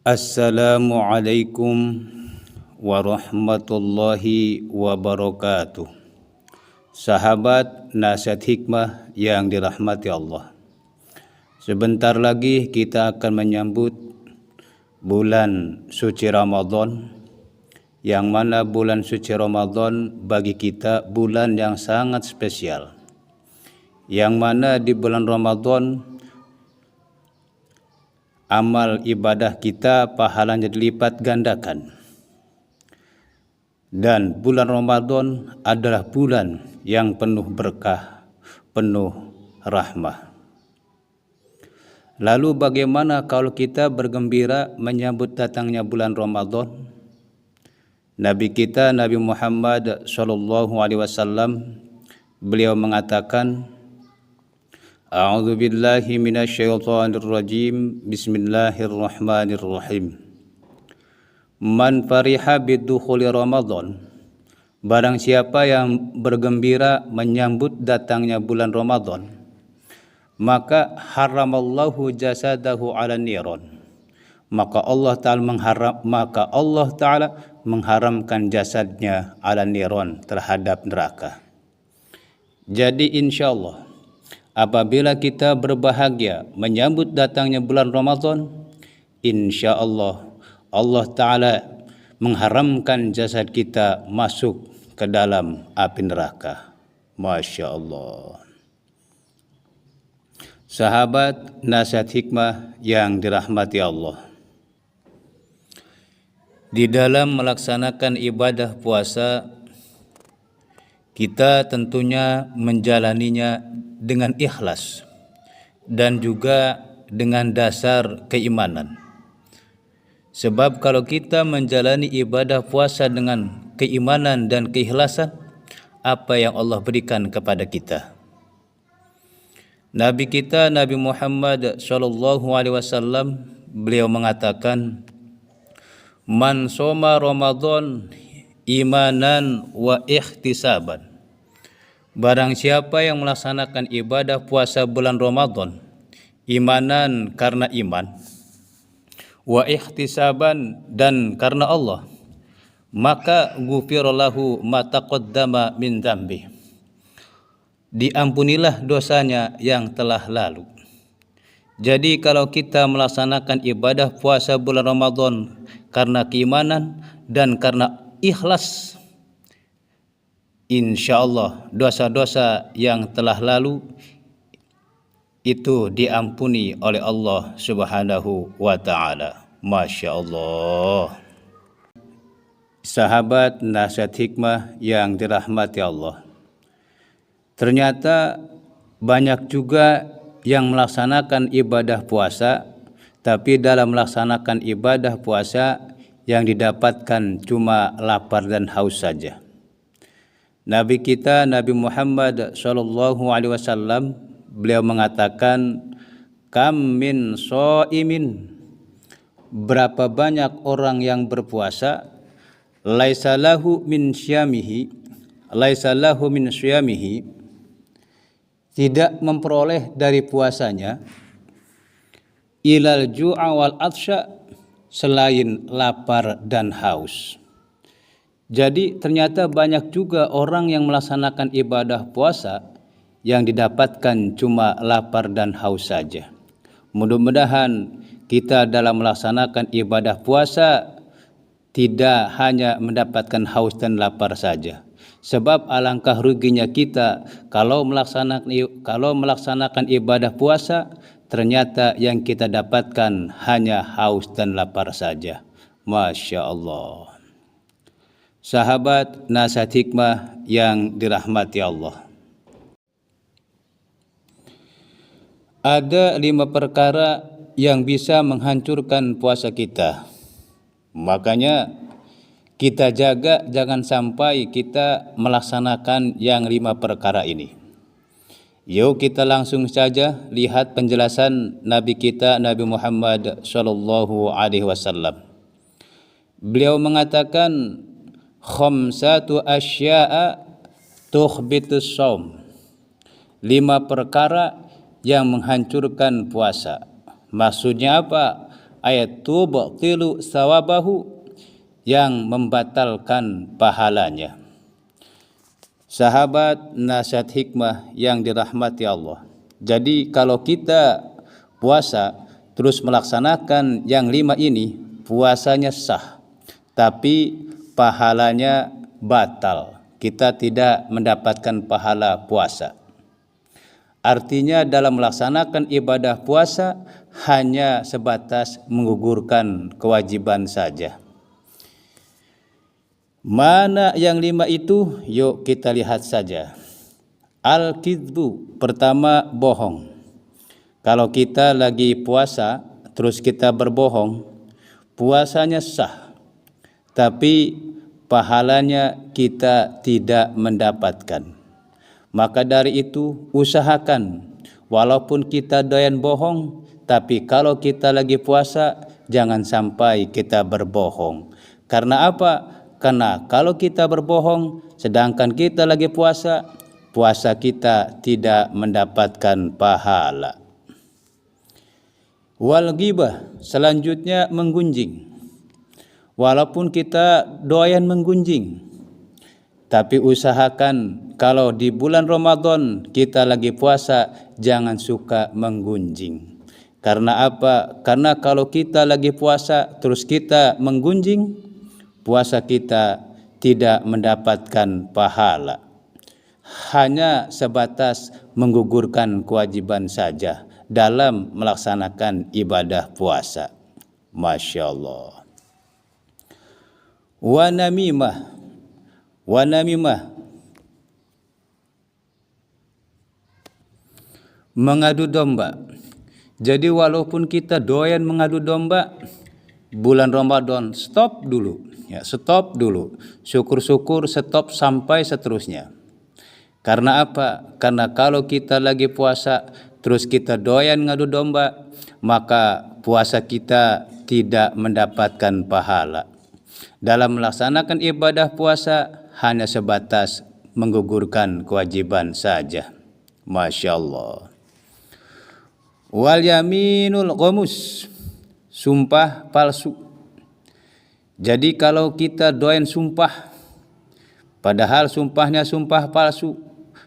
Assalamualaikum warahmatullahi wabarakatuh. Sahabat nasihat hikmah yang dirahmati Allah. Sebentar lagi kita akan menyambut bulan suci Ramadan, yang mana bulan suci Ramadan bagi kita bulan yang sangat spesial. Yang mana di bulan Ramadan amal ibadah kita pahalanya dilipat gandakan. Dan bulan Ramadan adalah bulan yang penuh berkah, penuh rahmah. Lalu bagaimana kalau kita bergembira menyambut datangnya bulan Ramadan? Nabi kita Nabi Muhammad SAW, beliau mengatakan, A'udzu billahi minasyaitonir rajim. Bismillahirrahmanirrahim. Man fariha bidukhuli Ramadan. Barang siapa yang bergembira menyambut datangnya bulan Ramadan, maka haramallahu jasadahu 'alan niran. Maka Allah Ta'ala mengharamkan jasadnya 'alan niran, terhadap neraka. Jadi insyaallah apabila kita berbahagia menyambut datangnya bulan Ramadan, insya Allah Allah Ta'ala mengharamkan jasad kita masuk ke dalam api neraka. Masya Allah. Sahabat nasihat hikmah yang dirahmati Allah, di dalam melaksanakan ibadah puasa, kita tentunya menjalaninya dengan ikhlas dan juga dengan dasar keimanan. Sebab kalau kita menjalani ibadah puasa dengan keimanan dan keikhlasan, apa yang Allah berikan kepada kita? Nabi kita Nabi Muhammad SAW, beliau mengatakan, Man soma Ramadan imanan wa ihtisaban. Barang siapa yang melaksanakan ibadah puasa bulan Ramadan imanan karena iman, wa ihtisaban dan karena Allah, maka ghufirallahu ma taqaddama min dzambi. Diampunilah dosanya yang telah lalu. Jadi kalau kita melaksanakan ibadah puasa bulan Ramadan karena keimanan dan karena ikhlas, insyaallah dosa-dosa yang telah lalu itu diampuni oleh Allah Subhanahu wa ta'ala. Masya Allah. Sahabat nasihat hikmah yang dirahmati Allah, ternyata banyak juga yang melaksanakan ibadah puasa, tapi dalam melaksanakan ibadah puasa yang didapatkan cuma lapar dan haus saja. Nabi kita Nabi Muhammad SAW, beliau mengatakan, Kam min shaimin, berapa banyak orang yang berpuasa, laisa lahu min syamihi, tidak memperoleh dari puasanya, ilal ju'a wal atsya, selain lapar dan haus. Jadi ternyata banyak juga orang yang melaksanakan ibadah puasa yang didapatkan cuma lapar dan haus saja. Mudah-mudahan kita dalam melaksanakan ibadah puasa tidak hanya mendapatkan haus dan lapar saja. Sebab alangkah ruginya kita kalau melaksanakan ibadah puasa ternyata yang kita dapatkan hanya haus dan lapar saja. Masya Allah. Sahabat nasihat hikmah yang dirahmati Allah, ada 5 perkara yang bisa menghancurkan puasa kita. Makanya kita jaga jangan sampai kita melaksanakan yang 5 perkara ini. Yuk kita langsung saja lihat penjelasan Nabi kita Nabi Muhammad SAW. Beliau mengatakan, khamsatu asya'a tukhbitus shaum, 5 perkara yang menghancurkan puasa. Maksudnya apa? ayat tubtilu sawabahu, yang membatalkan pahalanya. Sahabat nasihat hikmah yang dirahmati Allah. Jadi kalau kita puasa terus melaksanakan yang 5 ini, puasanya sah, tapi pahalanya batal. Kita tidak mendapatkan pahala puasa. Artinya dalam melaksanakan ibadah puasa hanya sebatas menggugurkan kewajiban saja. Mana yang 5 itu? Yuk kita lihat saja. Al-kidbu, pertama bohong. Kalau kita lagi puasa terus kita berbohong, puasanya sah, tapi pahalanya kita tidak mendapatkan. Maka dari itu usahakan, walaupun kita doyan bohong, tapi kalau kita lagi puasa jangan sampai kita berbohong. Karena apa? Karena kalau kita berbohong sedangkan kita lagi puasa, puasa kita tidak mendapatkan pahala. Wal ghibah, selanjutnya menggunjing. Walaupun kita doyan menggunjing, tapi usahakan kalau di bulan Ramadan kita lagi puasa jangan suka menggunjing. Karena apa? Karena kalau kita lagi puasa terus kita menggunjing, puasa kita tidak mendapatkan pahala. Hanya sebatas menggugurkan kewajiban saja dalam melaksanakan ibadah puasa. Masya Allah. Wa namimah, mengadu domba. Jadi walaupun kita doyan mengadu domba, bulan Ramadan stop dulu, ya, stop dulu. Syukur-syukur stop sampai seterusnya. Karena apa? Karena kalau kita lagi puasa terus kita doyan ngadu domba, maka puasa kita tidak mendapatkan pahala. Dalam melaksanakan ibadah puasa hanya sebatas menggugurkan kewajiban saja. Masya Allah. Wal yaminul ghamus, sumpah palsu. Jadi kalau kita doyan sumpah, padahal sumpahnya sumpah palsu,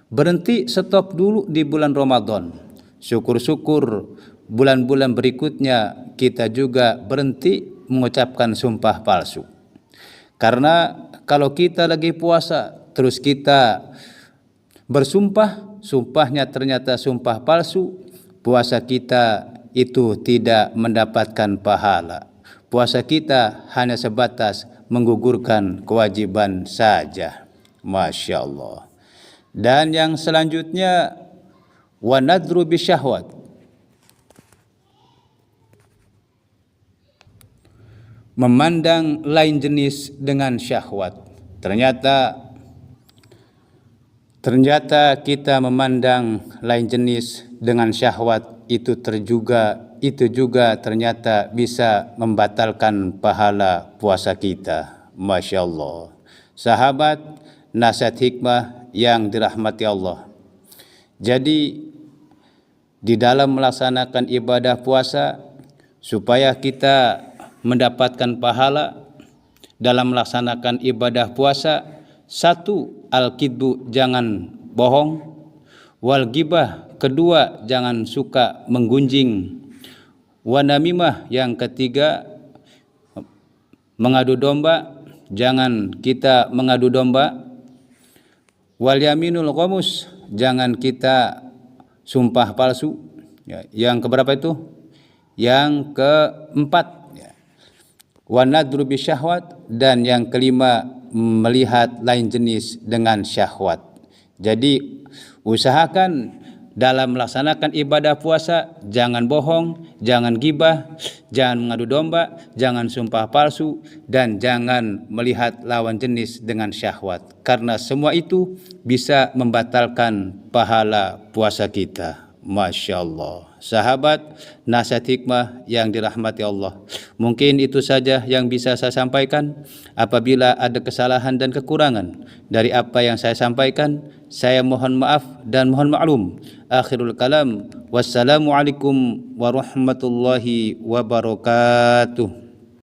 berhenti, stop dulu di bulan Ramadan. Syukur-syukur bulan-bulan berikutnya kita juga berhenti mengucapkan sumpah palsu. Karena kalau kita lagi puasa terus kita bersumpah, sumpahnya ternyata sumpah palsu, puasa kita itu tidak mendapatkan pahala. Puasa kita hanya sebatas menggugurkan kewajiban saja. Masya Allah. Dan yang selanjutnya, wa nadru bisyahwat, memandang lain jenis dengan syahwat. Ternyata kita memandang lain jenis dengan syahwat itu juga ternyata bisa membatalkan pahala puasa kita. Masya Allah. Sahabat nasihat hikmah yang dirahmati Allah. Jadi di dalam melaksanakan ibadah puasa, supaya kita mendapatkan pahala dalam melaksanakan ibadah puasa, satu, al-kidbu, jangan bohong. Wal ghibah, kedua, jangan suka menggunjing. Wa namimah, yang ketiga, mengadu domba, jangan kita mengadu domba. Wal yaminul ghamus, jangan kita sumpah palsu. Yang keberapa itu? Yang keempat, wa nadru bisyahwat, dan yang kelima, melihat lain jenis dengan syahwat. Jadi usahakan dalam melaksanakan ibadah puasa jangan bohong, jangan gibah, jangan mengadu domba, jangan sumpah palsu, dan jangan melihat lawan jenis dengan syahwat. Karena semua itu bisa membatalkan pahala puasa kita. Masya Allah. Sahabat nasihat hikmah yang dirahmati Allah, mungkin itu saja yang bisa saya sampaikan. Apabila ada kesalahan dan kekurangan dari apa yang saya sampaikan, Saya mohon maaf dan mohon maklum. Akhirul kalam. Wassalamualaikum warahmatullahi wabarakatuh.